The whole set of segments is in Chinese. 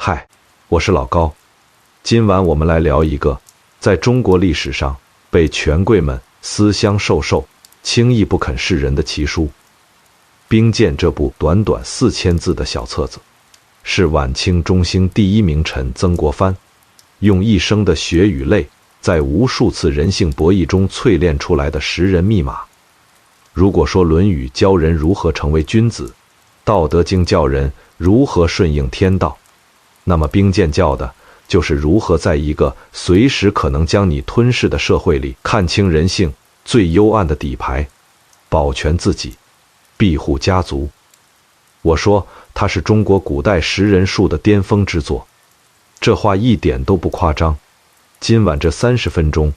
嗨，我是老高，今晚我们来聊一个在中国历史上被权贵们私相授受、轻易不肯示人的奇书《兵谏》。这部短短4000字的小册子，是晚清中兴第一名臣曾国藩用一生的血与泪，在无数次人性博弈中淬炼出来的识人密码。如果说《论语》教人如何成为君子，《道德经》教人如何顺应天道，那么《兵谏》教的就是如何在一个随时可能将你吞噬的社会里，看清人性最幽暗的底牌，保全自己，庇护家族。我说它是中国古代识人术的巅峰之作，这话一点都不夸张。今晚这30分钟，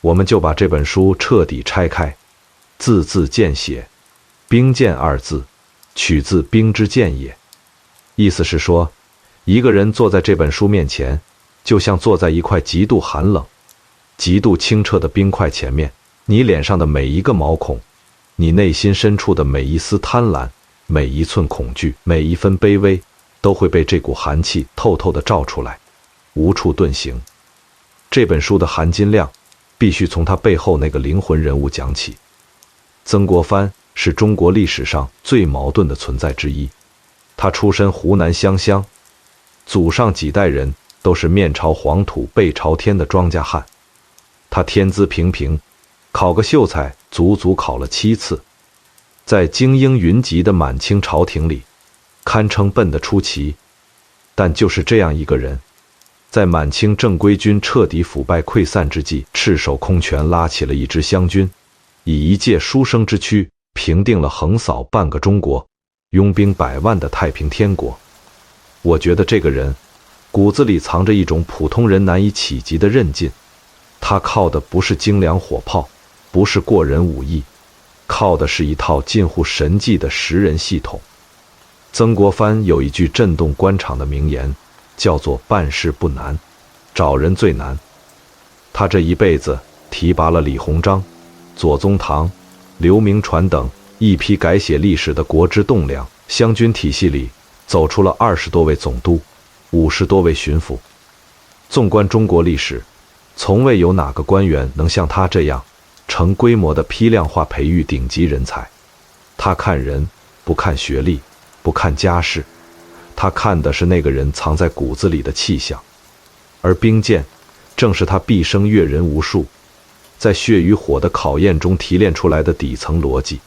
我们就把这本书彻底拆开，字字见血。兵谏二字取自兵之见也，意思是说，一个人坐在这本书面前，就像坐在一块极度寒冷、极度清澈的冰块前面，你脸上的每一个毛孔，你内心深处的每一丝贪婪，每一寸恐惧，每一分卑微，都会被这股寒气透透地照出来，无处遁形。这本书的含金量必须从它背后那个灵魂人物讲起。曾国藩是中国历史上最矛盾的存在之一。他出身湖南湘乡，祖上几代人都是面朝黄土背朝天的庄稼汉。他天资平平，考个秀才足足考了7次，在精英云集的满清朝廷里，堪称笨得出奇。但就是这样一个人，在满清正规军彻底腐败溃散之际，赤手空拳拉起了一支湘军，以一介书生之躯平定了横扫半个中国、拥兵100万的太平天国。我觉得这个人骨子里藏着一种普通人难以企及的韧劲，他靠的不是精良火炮，不是过人武艺，靠的是一套近乎神迹的识人系统。曾国藩有一句震动官场的名言，叫做办事不难，找人最难。他这一辈子提拔了李鸿章、左宗棠、刘铭传等一批改写历史的国之栋梁，湘军体系里走出了20多位总督、50多位巡抚。纵观中国历史，从未有哪个官员能像他这样成规模的批量化培育顶级人才。他看人，不看学历，不看家世，他看的是那个人藏在骨子里的气象。而兵谏正是他毕生阅人无数，在血与火的考验中提炼出来的底层逻辑。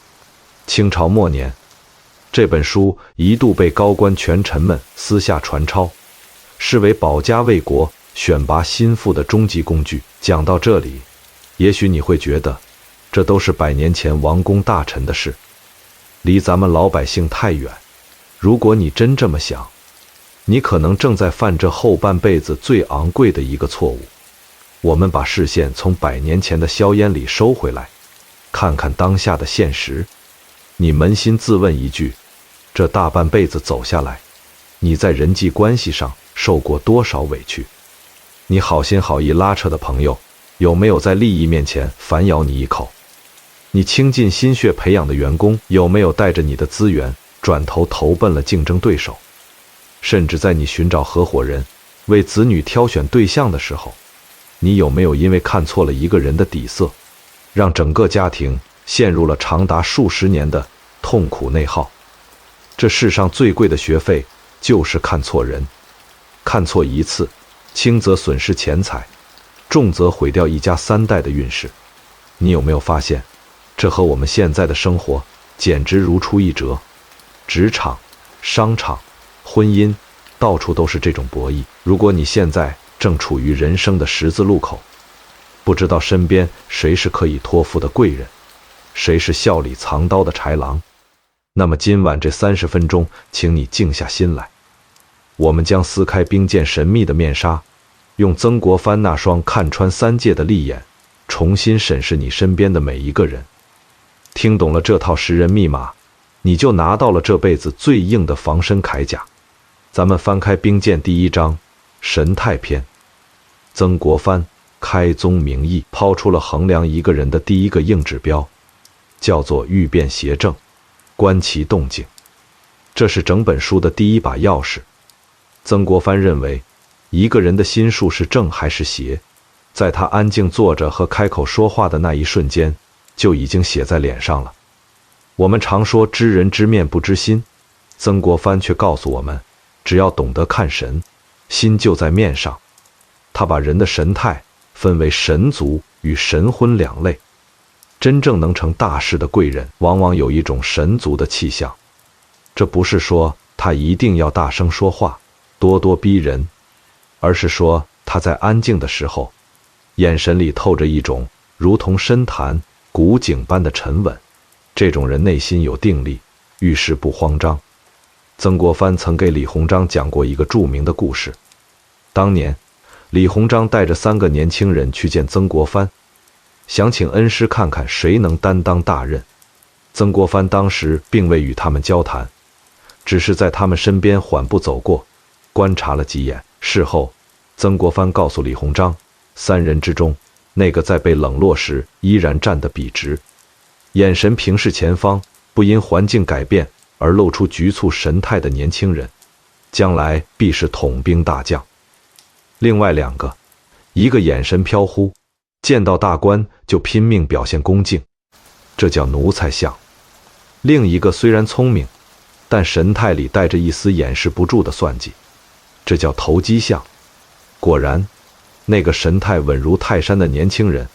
清朝末年，这本书一度被高官权臣们私下传抄，视为保家卫国、选拔心腹的终极工具。讲到这里，也许你会觉得这都是100年前王公大臣的事，离咱们老百姓太远。如果你真这么想，你可能正在犯这后半辈子最昂贵的一个错误。我们把视线从100年前的硝烟里收回来，看看当下的现实。你扪心自问一句，这大半辈子走下来，你在人际关系上受过多少委屈？你好心好意拉扯的朋友，有没有在利益面前反咬你一口？你倾尽心血培养的员工，有没有带着你的资源转头投奔了竞争对手？甚至在你寻找合伙人、为子女挑选对象的时候，你有没有因为看错了一个人的底色，让整个家庭陷入了长达数十年的痛苦内耗？这世上最贵的学费就是看错人，看错一次，轻则损失钱财，重则毁掉一家3代的运势。你有没有发现，这和我们现在的生活简直如出一辙？职场、商场、婚姻，到处都是这种博弈。如果你现在正处于人生的十字路口，不知道身边谁是可以托付的贵人，谁是笑里藏刀的豺狼，那么今晚这30分钟，请你静下心来，我们将撕开兵谏神秘的面纱，用曾国藩那双看穿3界的利眼，重新审视你身边的每一个人。听懂了这套识人密码，你就拿到了这辈子最硬的防身铠甲。咱们翻开兵谏第1章，神态篇。曾国藩开宗明义抛出了衡量一个人的第一个硬指标，叫做预辨邪正，观其动静。这是整本书的第一把钥匙。曾国藩认为，一个人的心术是正还是邪，在他安静坐着和开口说话的那一瞬间，就已经写在脸上了。我们常说知人知面不知心，曾国藩却告诉我们，只要懂得看神，心就在面上。他把人的神态分为神足与神昏两类。真正能成大事的贵人，往往有一种神足的气象。这不是说他一定要大声说话，咄咄逼人，而是说他在安静的时候，眼神里透着一种如同深潭古井般的沉稳。这种人内心有定力，遇事不慌张。曾国藩曾给李鸿章讲过一个著名的故事。当年，李鸿章带着3个年轻人去见曾国藩，想请恩师看看谁能担当大任。曾国藩当时并未与他们交谈，只是在他们身边缓步走过，观察了几眼。事后，曾国藩告诉李鸿章，3人之中，那个在被冷落时依然站得笔直，眼神平视前方，不因环境改变而露出局促神态的年轻人，将来必是统兵大将。另外2个，一个眼神飘忽，见到大官就拼命表现恭敬，这叫奴才相；另一个虽然聪明，但神态里带着一丝掩饰不住的算计，这叫投机相。果然，那个神态稳如泰山的年轻人，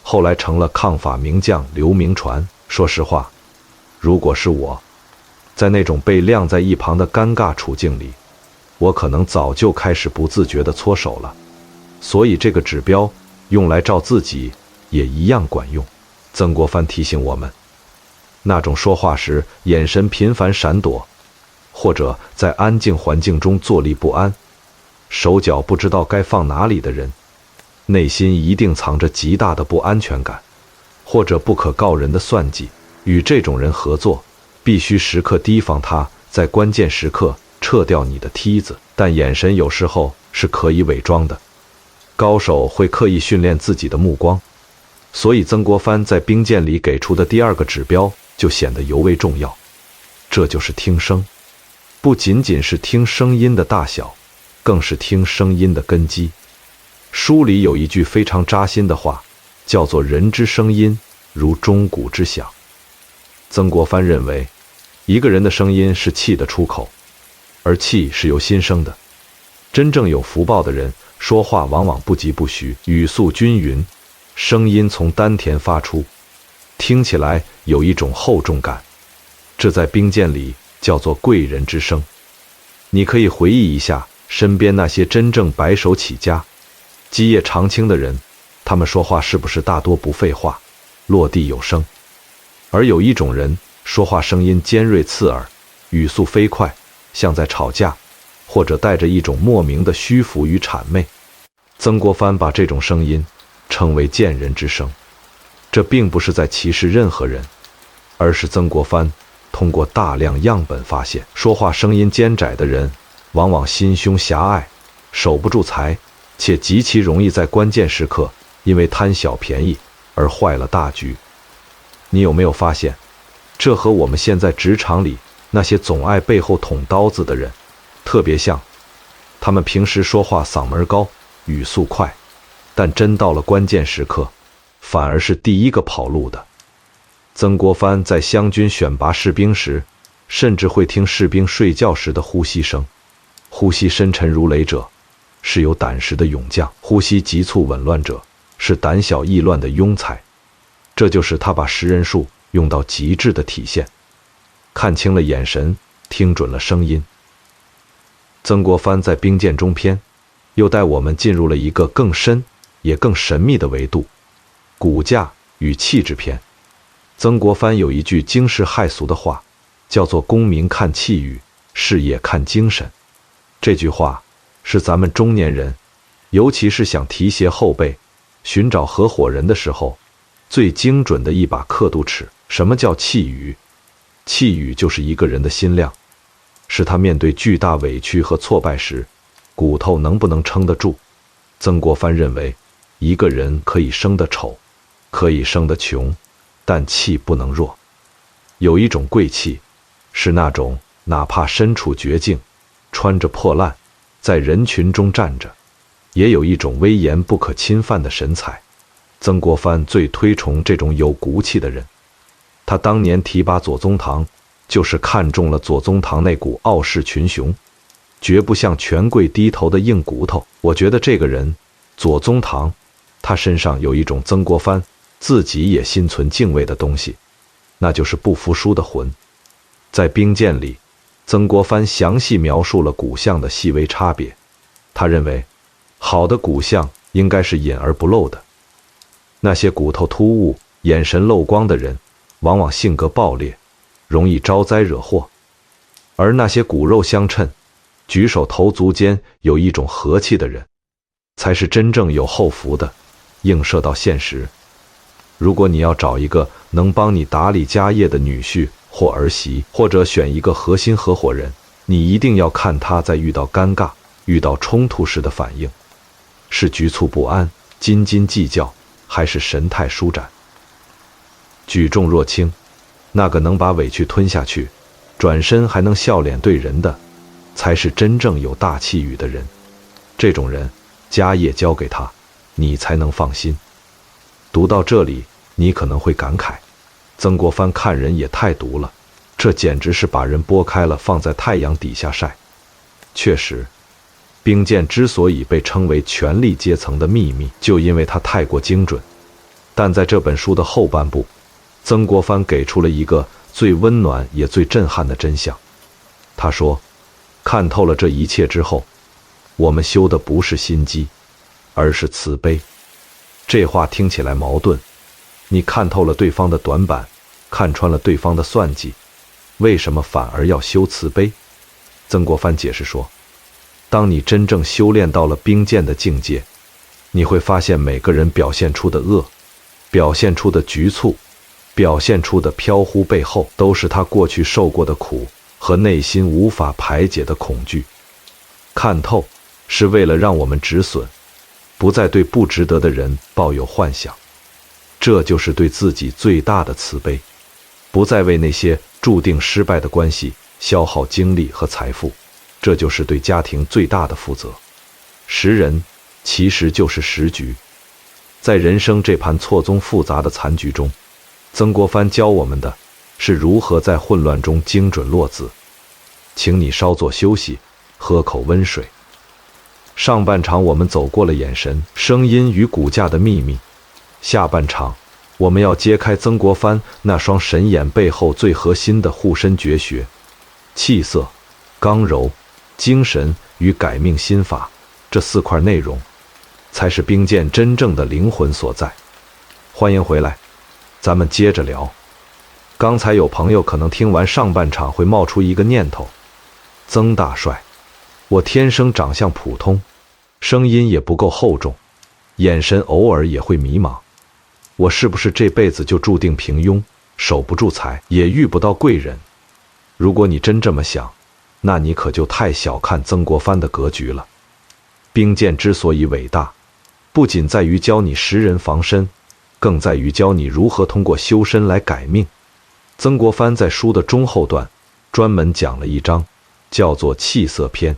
后来成了抗法名将刘铭传。说实话，如果是我，在那种被晾在一旁的尴尬处境里，我可能早就开始不自觉地搓手了。所以这个指标用来照自己也一样管用。曾国藩提醒我们，那种说话时眼神频繁闪躲，或者在安静环境中坐立不安，手脚不知道该放哪里的人，内心一定藏着极大的不安全感，或者不可告人的算计。与这种人合作，必须时刻提防他在关键时刻撤掉你的梯子，但眼神有时候是可以伪装的。高手会刻意训练自己的目光，所以曾国藩在兵谏里给出的第2个指标就显得尤为重要，这就是听声。不仅仅是听声音的大小，更是听声音的根基。书里有一句非常扎心的话，叫做人之声音如钟鼓之响。曾国藩认为，一个人的声音是气的出口，而气是由心生的。真正有福报的人，说话往往不疾不徐，语速均匀，声音从丹田发出，听起来有一种厚重感。这在兵谏里叫做贵人之声。你可以回忆一下身边那些真正白手起家、基业长青的人，他们说话是不是大多不废话，落地有声？而有一种人，说话声音尖锐刺耳，语速飞快，像在吵架，或者带着一种莫名的虚浮与谄媚。曾国藩把这种声音称为贱人之声。这并不是在歧视任何人，而是曾国藩通过大量样本发现，说话声音尖窄的人往往心胸狭隘，守不住财，且极其容易在关键时刻因为贪小便宜而坏了大局。你有没有发现，这和我们现在职场里那些总爱背后捅刀子的人特别像？他们平时说话嗓门高，语速快，但真到了关键时刻，反而是第一个跑路的。曾国藩在湘军选拔士兵时，甚至会听士兵睡觉时的呼吸声。呼吸深沉如雷者，是有胆识的勇将；呼吸急促紊乱者，是胆小易乱的庸才。这就是他把识人术用到极致的体现。看清了眼神，听准了声音。曾国藩在兵谏中篇又带我们进入了一个更深也更神秘的维度——骨架与气质篇。曾国藩有一句惊世骇俗的话，叫做功名看气宇，事业看精神。这句话是咱们中年人，尤其是想提携后辈、寻找合伙人的时候，最精准的一把刻度尺。什么叫气宇？气宇就是一个人的心量，是他面对巨大委屈和挫败时，骨头能不能撑得住。曾国藩认为，一个人可以生得丑，可以生得穷，但气不能弱。有一种贵气，是那种哪怕身处绝境，穿着破烂，在人群中站着，也有一种威严不可侵犯的神采。曾国藩最推崇这种有骨气的人。他当年提拔左宗棠，就是看中了左宗棠那股傲视群雄，绝不向权贵低头的硬骨头。我觉得这个人左宗棠，他身上有一种曾国藩自己也心存敬畏的东西，那就是不服输的魂。在兵谏里，曾国藩详细描述了骨相的细微差别。他认为，好的骨相应该是隐而不露的。那些骨头突兀、眼神漏光的人，往往性格暴烈，容易招灾惹祸；而那些骨肉相称、举手投足间有一种和气的人，才是真正有后福的。映射到现实，如果你要找一个能帮你打理家业的女婿或儿媳，或者选一个核心合伙人，你一定要看他在遇到尴尬、遇到冲突时的反应，是局促不安、斤斤计较，还是神态舒展、举重若轻。那个能把委屈吞下去，转身还能笑脸对人的，才是真正有大气宇的人。这种人，家业交给他，你才能放心。读到这里，你可能会感慨，曾国藩看人也太毒了，这简直是把人剥开了放在太阳底下晒。确实，兵谏之所以被称为权力阶层的秘密，就因为它太过精准。但在这本书的后半部，曾国藩给出了一个最温暖也最震撼的真相。他说，看透了这一切之后，我们修的不是心机，而是慈悲。这话听起来矛盾，你看透了对方的短板，看穿了对方的算计，为什么反而要修慈悲？曾国藩解释说，当你真正修炼到了兵谏的境界，你会发现每个人表现出的恶，表现出的局促，表现出的飘忽背后，都是他过去受过的苦和内心无法排解的恐惧。看透是为了让我们止损，不再对不值得的人抱有幻想，这就是对自己最大的慈悲，不再为那些注定失败的关系消耗精力和财富，这就是对家庭最大的负责。识人其实就是识局，在人生这盘错综复杂的残局中，曾国藩教我们的是如何在混乱中精准落子。请你稍作休息，喝口温水。上半场我们走过了眼神、声音与骨架的秘密，下半场我们要揭开曾国藩那双神眼背后最核心的护身绝学——气色、刚柔、精神与改命心法。这4块内容，才是兵谏真正的灵魂所在。欢迎回来，咱们接着聊。刚才有朋友可能听完上半场会冒出一个念头：曾大帅，我天生长相普通，声音也不够厚重，眼神偶尔也会迷茫，我是不是这辈子就注定平庸，守不住财，也遇不到贵人？如果你真这么想，那你可就太小看曾国藩的格局了。兵谏之所以伟大，不仅在于教你识人防身，更在于教你如何通过修身来改命。曾国藩在书的中后段专门讲了一章，叫做气色篇。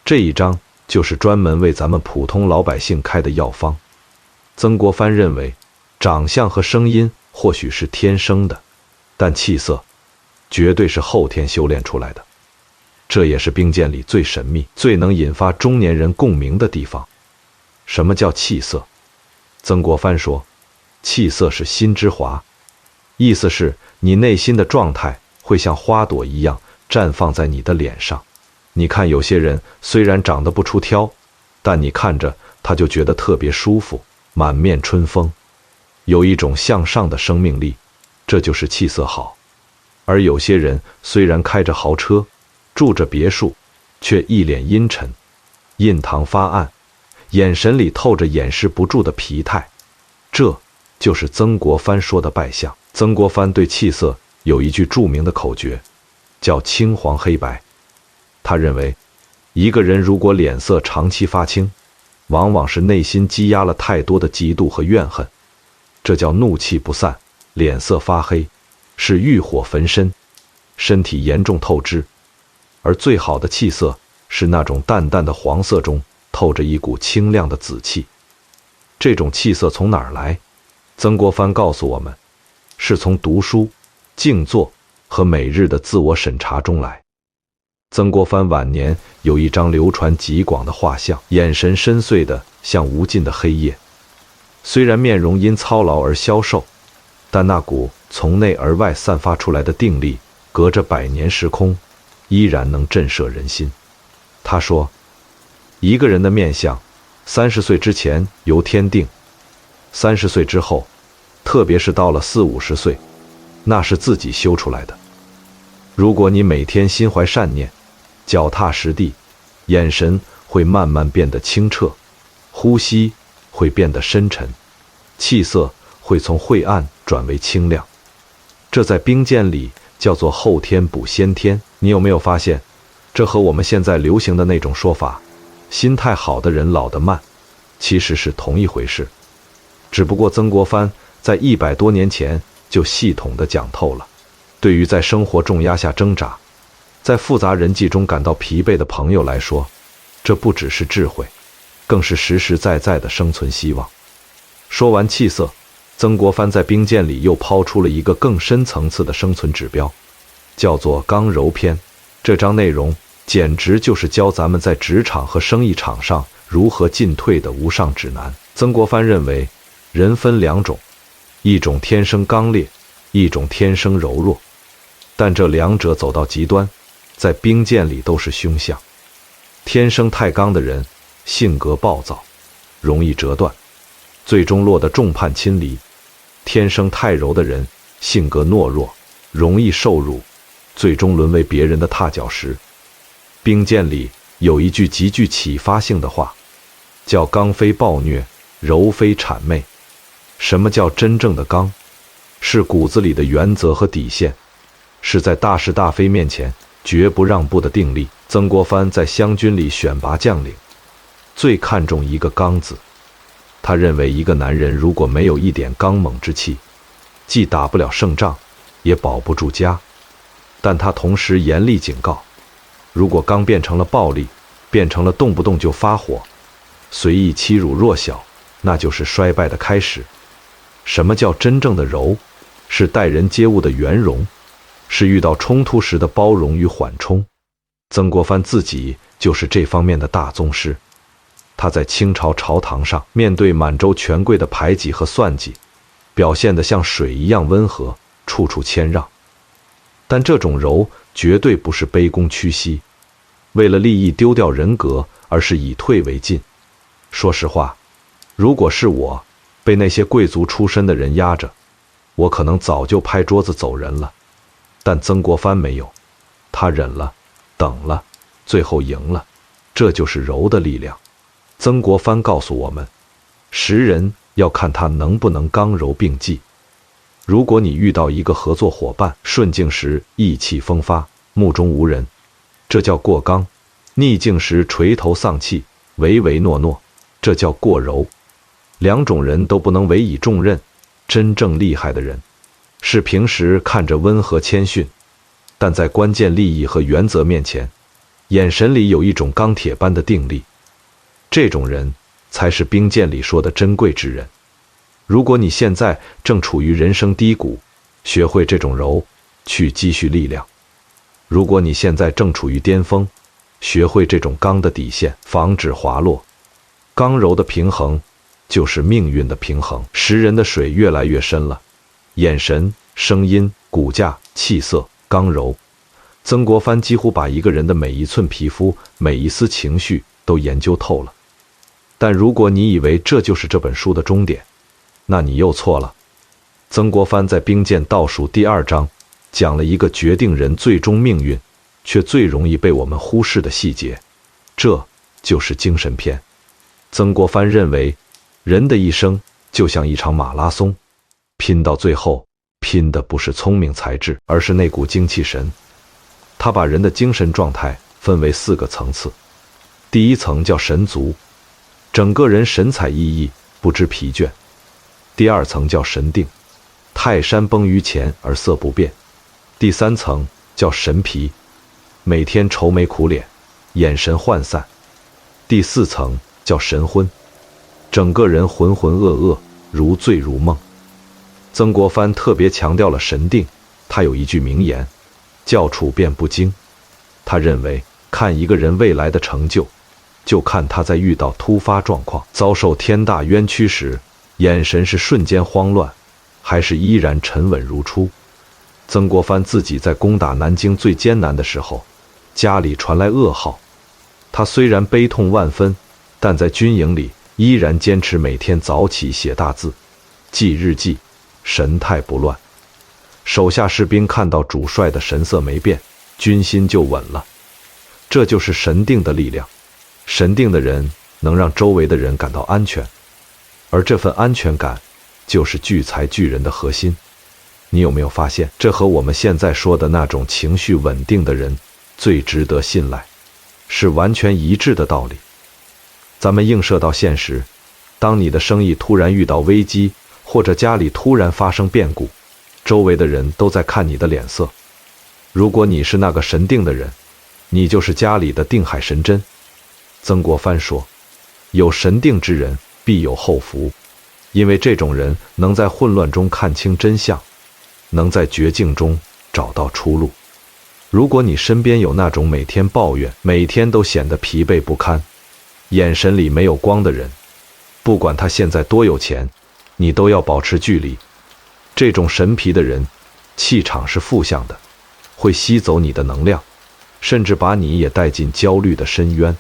这一章就是专门为咱们普通老百姓开的药方。曾国藩认为，长相和声音或许是天生的，但气色绝对是后天修炼出来的。这也是兵谏里最神秘、最能引发中年人共鸣的地方。什么叫气色？曾国藩说，气色是心之华，意思是你内心的状态会像花朵一样绽放在你的脸上。你看有些人虽然长得不出挑，但你看着他就觉得特别舒服，满面春风，有一种向上的生命力，这就是气色好。而有些人虽然开着豪车，住着别墅，却一脸阴沉，印堂发暗，眼神里透着掩饰不住的疲态，这就是曾国藩说的败相。曾国藩对气色有一句著名的口诀，叫青黄黑白。他认为，一个人如果脸色长期发青，往往是内心积压了太多的嫉妒和怨恨，这叫怒气不散；脸色发黑，是欲火焚身，身体严重透支。而最好的气色是那种淡淡的黄色中透着一股清亮的紫气。这种气色从哪儿来？曾国藩告诉我们，是从读书、静坐和每日的自我审查中来。曾国藩晚年有一张流传极广的画像，眼神深邃的像无尽的黑夜。虽然面容因操劳而消瘦，但那股从内而外散发出来的定力，隔着100年时空，依然能震慑人心。他说，一个人的面相，30岁之前由天定，30岁之后，特别是到了40、50岁，那是自己修出来的。如果你每天心怀善念，脚踏实地，眼神会慢慢变得清澈，呼吸会变得深沉，气色会从晦暗转为清亮。这在兵谏里叫做后天补先天。你有没有发现，这和我们现在流行的那种说法，心态好的人老得慢，其实是同一回事。只不过曾国藩在100多年前就系统地讲透了。对于在生活重压下挣扎，在复杂人际中感到疲惫的朋友来说，这不只是智慧，更是实实在在的生存希望。说完气色，曾国藩在兵谏里又抛出了一个更深层次的生存指标，叫做刚柔篇。这章内容简直就是教咱们在职场和生意场上如何进退的无上指南。曾国藩认为，人分2种，一种天生刚烈，一种天生柔弱，但这2者走到极端，在兵谏里都是凶相。天生太刚的人，性格暴躁，容易折断，最终落得众叛亲离；天生太柔的人，性格懦弱，容易受辱，最终沦为别人的踏脚石。兵谏里有一句极具启发性的话，叫刚非暴虐，柔非谄媚。什么叫真正的刚？是骨子里的原则和底线，是在大是大非面前绝不让步的定力。曾国藩在湘军里选拔将领，最看重一个刚字。他认为一个男人如果没有一点刚猛之气，既打不了胜仗，也保不住家。但他同时严厉警告，如果刚变成了暴力，变成了动不动就发火，随意欺辱弱小，那就是衰败的开始。什么叫真正的柔？是待人接物的圆融，是遇到冲突时的包容与缓冲。曾国藩自己就是这方面的大宗师。他在清朝朝堂上面对满洲权贵的排挤和算计，表现得像水一样温和，处处谦让。但这种柔绝对不是卑躬屈膝，为了利益丢掉人格，而是以退为进。说实话，如果是我被那些贵族出身的人压着，我可能早就拍桌子走人了。但曾国藩没有，他忍了，等了，最后赢了。这就是柔的力量。曾国藩告诉我们，识人要看他能不能刚柔并济。如果你遇到一个合作伙伴，顺境时意气风发，目中无人，这叫过刚；逆境时垂头丧气，唯唯诺诺，这叫过柔。2种人都不能委以重任。真正厉害的人，是平时看着温和谦逊，但在关键利益和原则面前，眼神里有一种钢铁般的定力。这种人才是兵谏里说的珍贵之人。如果你现在正处于人生低谷，学会这种柔，去积蓄力量；如果你现在正处于巅峰，学会这种刚的底线，防止滑落。刚柔的平衡就是命运的平衡。识人的水越来越深了，眼神、声音、骨架、气色，刚柔。曾国藩几乎把一个人的每一寸皮肤、每一丝情绪都研究透了。但如果你以为这就是这本书的终点，那你又错了。曾国藩在兵谏倒数第2章讲了一个决定人最终命运却最容易被我们忽视的细节，这就是精神篇。曾国藩认为，人的一生就像一场马拉松，拼到最后，拼的不是聪明才智，而是那股精气神。他把人的精神状态分为4个层次。第一层叫神足，整个人神采奕奕，不知疲倦。第2层叫神定，泰山崩于前而色不变。第3层叫神疲，每天愁眉苦脸，眼神涣散。第4层叫神昏，整个人浑浑噩噩，如醉如梦。曾国藩特别强调了神定，他有一句名言，叫处变不惊。他认为看一个人未来的成就，就看他在遇到突发状况、遭受天大冤屈时，眼神是瞬间慌乱，还是依然沉稳如初。曾国藩自己在攻打南京最艰难的时候，家里传来噩耗，他虽然悲痛万分，但在军营里依然坚持每天早起写大字，记日记，神态不乱。手下士兵看到主帅的神色没变，军心就稳了。这就是神定的力量。神定的人能让周围的人感到安全，而这份安全感就是聚财聚人的核心。你有没有发现，这和我们现在说的那种情绪稳定的人最值得信赖，是完全一致的道理。咱们映射到现实，当你的生意突然遇到危机，或者家里突然发生变故，周围的人都在看你的脸色。如果你是那个神定的人，你就是家里的定海神针。曾国藩说，有神定之人必有后福，因为这种人能在混乱中看清真相，能在绝境中找到出路。如果你身边有那种每天抱怨，每天都显得疲惫不堪，眼神里没有光的人，不管他现在多有钱，你都要保持距离。这种神疲的人，气场是负向的，会吸走你的能量，甚至把你也带进焦虑的深渊。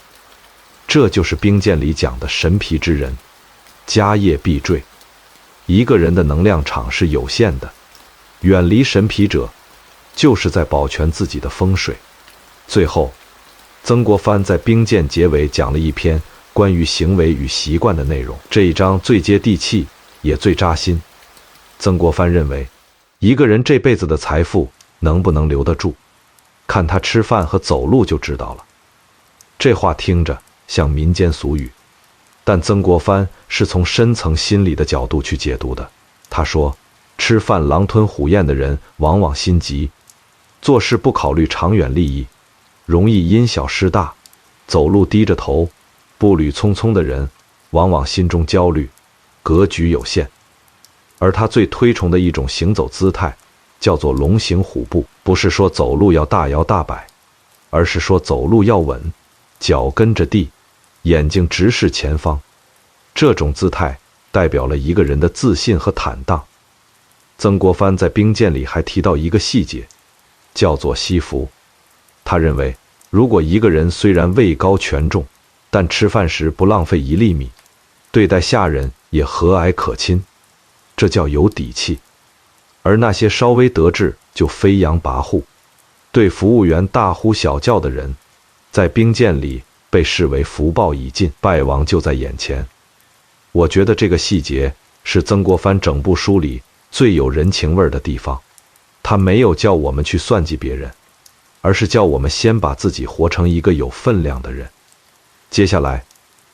这就是兵谏里讲的神疲之人，家业必坠。一个人的能量场是有限的，远离神疲者，就是在保全自己的风水。最后，曾国藩在兵谏结尾讲了一篇关于行为与习惯的内容，这一章最接地气，也最扎心。曾国藩认为，一个人这辈子的财富能不能留得住，看他吃饭和走路就知道了。这话听着像民间俗语，但曾国藩是从深层心理的角度去解读的。他说，吃饭狼吞虎咽的人往往心急，做事不考虑长远利益，容易因小失大，走路低着头，步履匆匆的人往往心中焦虑，格局有限。而他最推崇的一种行走姿态叫做龙行虎步，不是说走路要大摇大摆，而是说走路要稳，脚跟着地，眼睛直视前方。这种姿态代表了一个人的自信和坦荡。曾国藩在兵谏里还提到一个细节，叫做惜福。他认为，如果一个人虽然位高权重，但吃饭时不浪费一粒米，对待下人也和蔼可亲，这叫有底气。而那些稍微得志就飞扬跋扈，对服务员大呼小叫的人，在兵谏里被视为福报已尽，败亡就在眼前。我觉得这个细节是曾国藩整部书里最有人情味的地方。他没有叫我们去算计别人，而是叫我们先把自己活成一个有分量的人。接下来，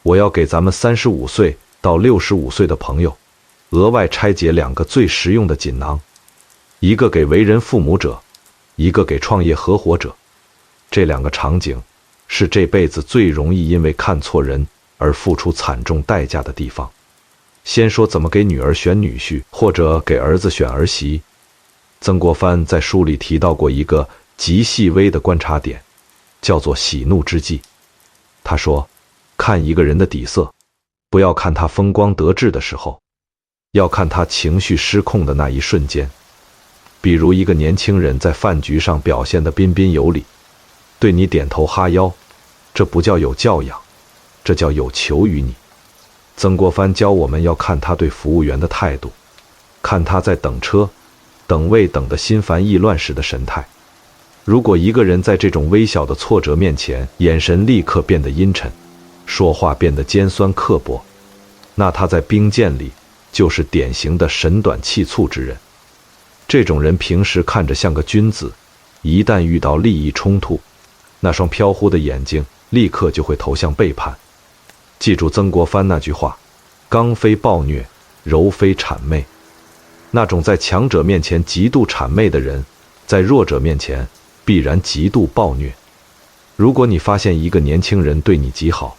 我要给咱们35岁到65岁的朋友额外拆解2个最实用的锦囊，一个给为人父母者，一个给创业合伙者。这2个场景是这辈子最容易因为看错人而付出惨重代价的地方。先说怎么给女儿选女婿，或者给儿子选儿媳。曾国藩在书里提到过一个极细微的观察点，叫做喜怒之忌。他说，看一个人的底色，不要看他风光得志的时候，要看他情绪失控的那一瞬间。比如一个年轻人在饭局上表现得彬彬有礼，对你点头哈腰，这不叫有教养，这叫有求于你。曾国藩教我们要看他对服务员的态度，看他在等车、等位等得心烦意乱时的神态。如果一个人在这种微小的挫折面前，眼神立刻变得阴沉，说话变得尖酸刻薄，那他在兵谏里就是典型的神短气促之人。这种人平时看着像个君子，一旦遇到利益冲突，那双飘忽的眼睛立刻就会投向背叛。记住曾国藩那句话，刚非暴虐，柔非谄媚。那种在强者面前极度谄媚的人，在弱者面前必然极度暴虐。如果你发现一个年轻人对你极好，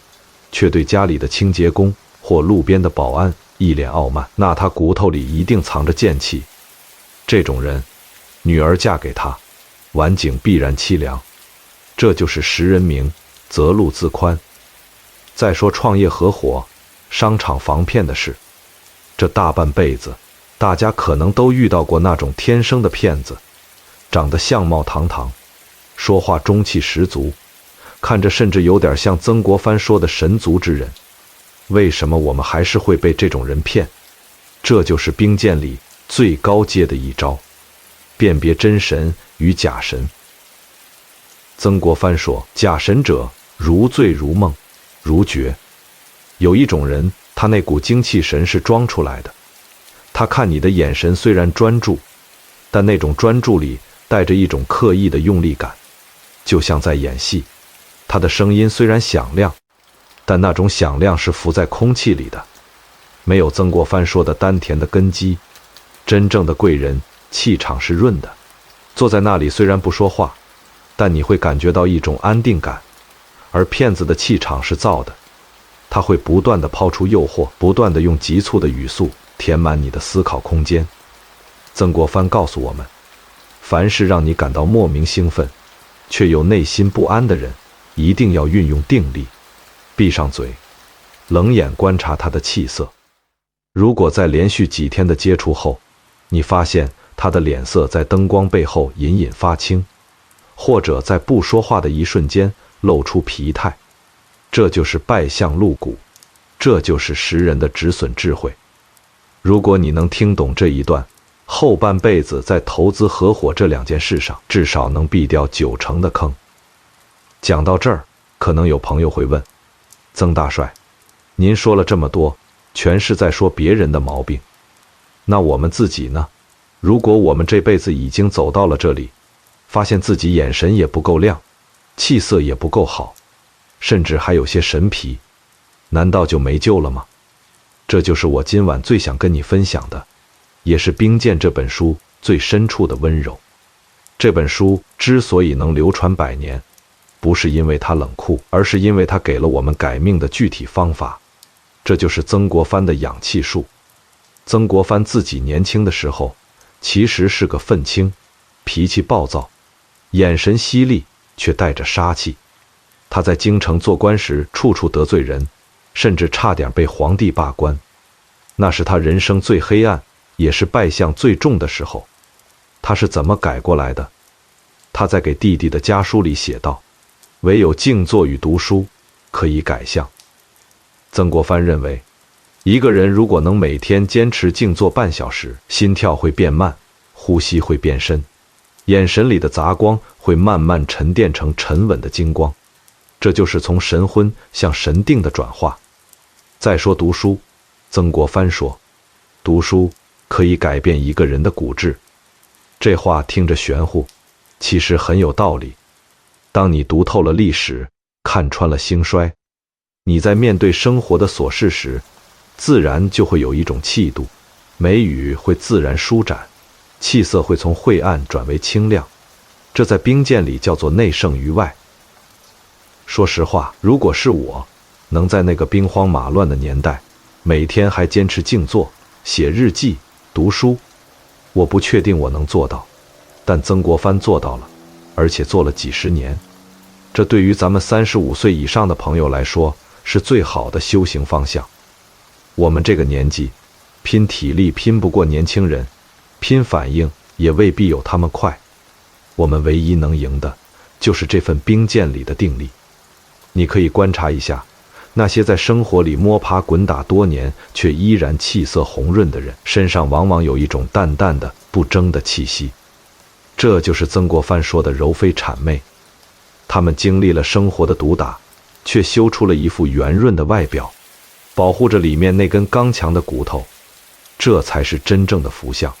却对家里的清洁工或路边的保安一脸傲慢，那他骨头里一定藏着贱气。这种人，女儿嫁给他，晚景必然凄凉。这就是识人明，择路自宽。再说创业合伙、商场防骗的事，这大半辈子，大家可能都遇到过那种天生的骗子，长得相貌堂堂，说话中气十足，看着甚至有点像曾国藩说的神族之人。为什么我们还是会被这种人骗？这就是兵谏里最高阶的一招，辨别真神与假神。曾国藩说，假神者，如醉如梦如觉。有一种人，他那股精气神是装出来的，他看你的眼神虽然专注，但那种专注里带着一种刻意的用力感，就像在演戏。他的声音虽然响亮，但那种响亮是浮在空气里的，没有曾国藩说的丹田的根基。真正的贵人气场是润的，坐在那里虽然不说话，但你会感觉到一种安定感。而骗子的气场是燥的，他会不断地抛出诱惑，不断地用急促的语速填满你的思考空间。曾国藩告诉我们，凡是让你感到莫名兴奋，却又内心不安的人，一定要运用定力，闭上嘴，冷眼观察他的气色。如果在连续几天的接触后，你发现他的脸色在灯光背后隐隐发青，或者在不说话的一瞬间露出疲态，这就是败相露骨，这就是识人的止损智慧。如果你能听懂这一段，后半辈子在投资合伙这两件事上，至少能避掉90%的坑。讲到这儿，可能有朋友会问，曾大帅，您说了这么多，全是在说别人的毛病，那我们自己呢？如果我们这辈子已经走到了这里，发现自己眼神也不够亮，气色也不够好，甚至还有些神疲，难道就没救了吗？这就是我今晚最想跟你分享的，也是《兵谏》这本书最深处的温柔。这本书之所以能流传100年，不是因为它冷酷，而是因为它给了我们改命的具体方法。这就是曾国藩的养气术。曾国藩自己年轻的时候，其实是个愤青，脾气暴躁，眼神犀利，却带着杀气。他在京城做官时，处处得罪人，甚至差点被皇帝罢官。那是他人生最黑暗，也是败相最重的时候。他是怎么改过来的？他在给弟弟的家书里写道，唯有静坐与读书，可以改相。曾国藩认为，一个人如果能每天坚持静坐半小时，心跳会变慢，呼吸会变深，眼神里的杂光会慢慢沉淀成沉稳的金光，这就是从神昏向神定的转化。再说读书，曾国藩说，读书可以改变一个人的骨质。这话听着玄乎，其实很有道理。当你读透了历史，看穿了兴衰，你在面对生活的琐事时，自然就会有一种气度，眉宇会自然舒展，气色会从晦暗转为清亮。这在兵谏里叫做内胜于外。说实话，如果是我，能在那个兵荒马乱的年代，每天还坚持静坐、写日记、读书，我不确定我能做到。但曾国藩做到了，而且做了几十年。这对于咱们35岁以上的朋友来说，是最好的修行方向。我们这个年纪，拼体力拼不过年轻人，拼反应也未必有他们快。我们唯一能赢的，就是这份兵谏里的定力。你可以观察一下，那些在生活里摸爬滚打多年，却依然气色红润的人，身上往往有一种淡淡的不争的气息。这就是曾国藩说的柔妃谄媚。他们经历了生活的毒打，却修出了一副圆润的外表，保护着里面那根刚强的骨头，这才是真正的福相。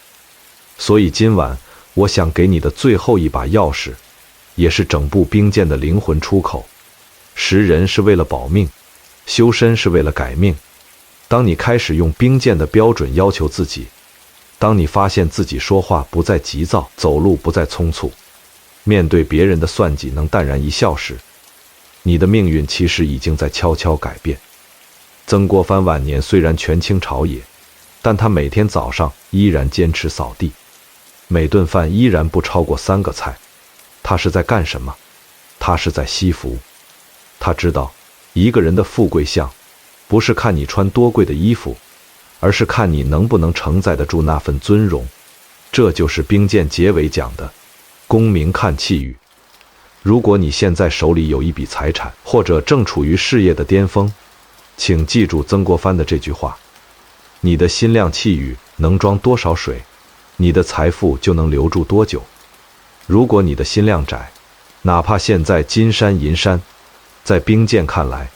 所以今晚我想给你的最后一把钥匙，也是整部兵谏的灵魂出口。识人是为了保命，修身是为了改命。当你开始用兵谏的标准要求自己，当你发现自己说话不再急躁，走路不再匆促，面对别人的算计能淡然一笑时，你的命运其实已经在悄悄改变。曾国藩晚年虽然权倾朝野，但他每天早上依然坚持扫地，每顿饭依然不超过3个菜。他是在干什么？他是在惜福。他知道，一个人的富贵相，不是看你穿多贵的衣服，而是看你能不能承载得住那份尊荣。这就是兵谏结尾讲的功名看气宇。如果你现在手里有一笔财产，或者正处于事业的巅峰，请记住曾国藩的这句话：你的心量气宇能装多少水，你的财富就能留住多久。如果你的心量窄，哪怕现在金山银山，在兵谏看来，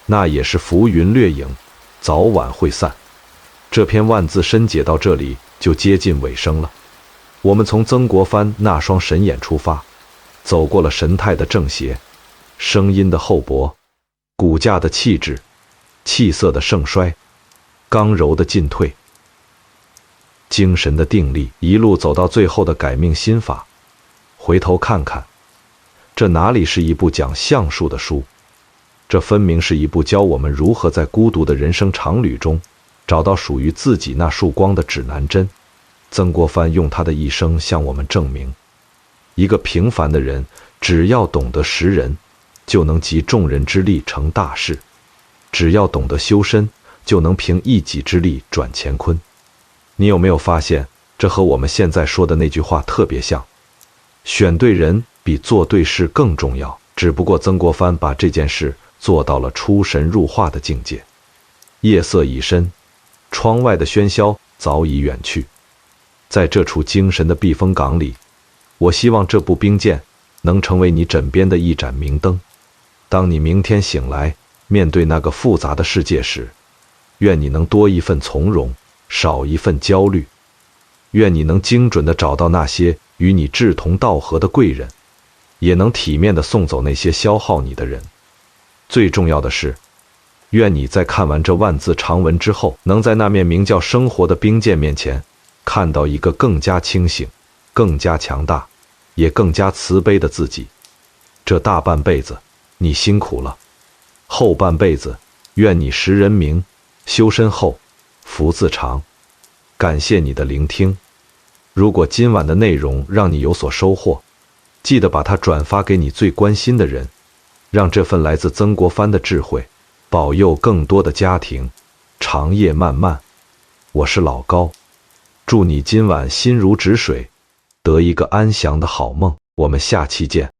那也是浮云掠影，早晚会散。这篇万字深解到这里就接近尾声了。我们从曾国藩那双神眼出发，走过了神态的正邪，声音的厚薄，骨架的气质，气色的盛衰，刚柔的进退，精神的定力，一路走到最后的改命心法。回头看看，这哪里是一部讲相术的书，这分明是一部教我们如何在孤独的人生长旅中找到属于自己那束光的指南针。曾国藩用他的一生向我们证明，一个平凡的人只要懂得识人，就能集众人之力成大事；只要懂得修身，就能凭一己之力转乾坤。你有没有发现，这和我们现在说的那句话特别像？选对人比做对事更重要，只不过曾国藩把这件事做到了出神入化的境界。夜色已深，窗外的喧嚣早已远去。在这处精神的避风港里，我希望这部兵谏能成为你枕边的一盏明灯。当你明天醒来，面对那个复杂的世界时，愿你能多一份从容，少一份焦虑。愿你能精准地找到那些与你志同道合的贵人，也能体面地送走那些消耗你的人。最重要的是，愿你在看完这万字长文之后，能在那面名叫生活的兵谏面前，看到一个更加清醒、更加强大，也更加慈悲的自己。这大半辈子，你辛苦了；后半辈子，愿你识人明，修身厚，福自长。感谢你的聆听。如果今晚的内容让你有所收获，记得把它转发给你最关心的人，让这份来自曾国藩的智慧保佑更多的家庭长夜漫漫。我是老高，祝你今晚心如止水，得一个安详的好梦。我们下期见。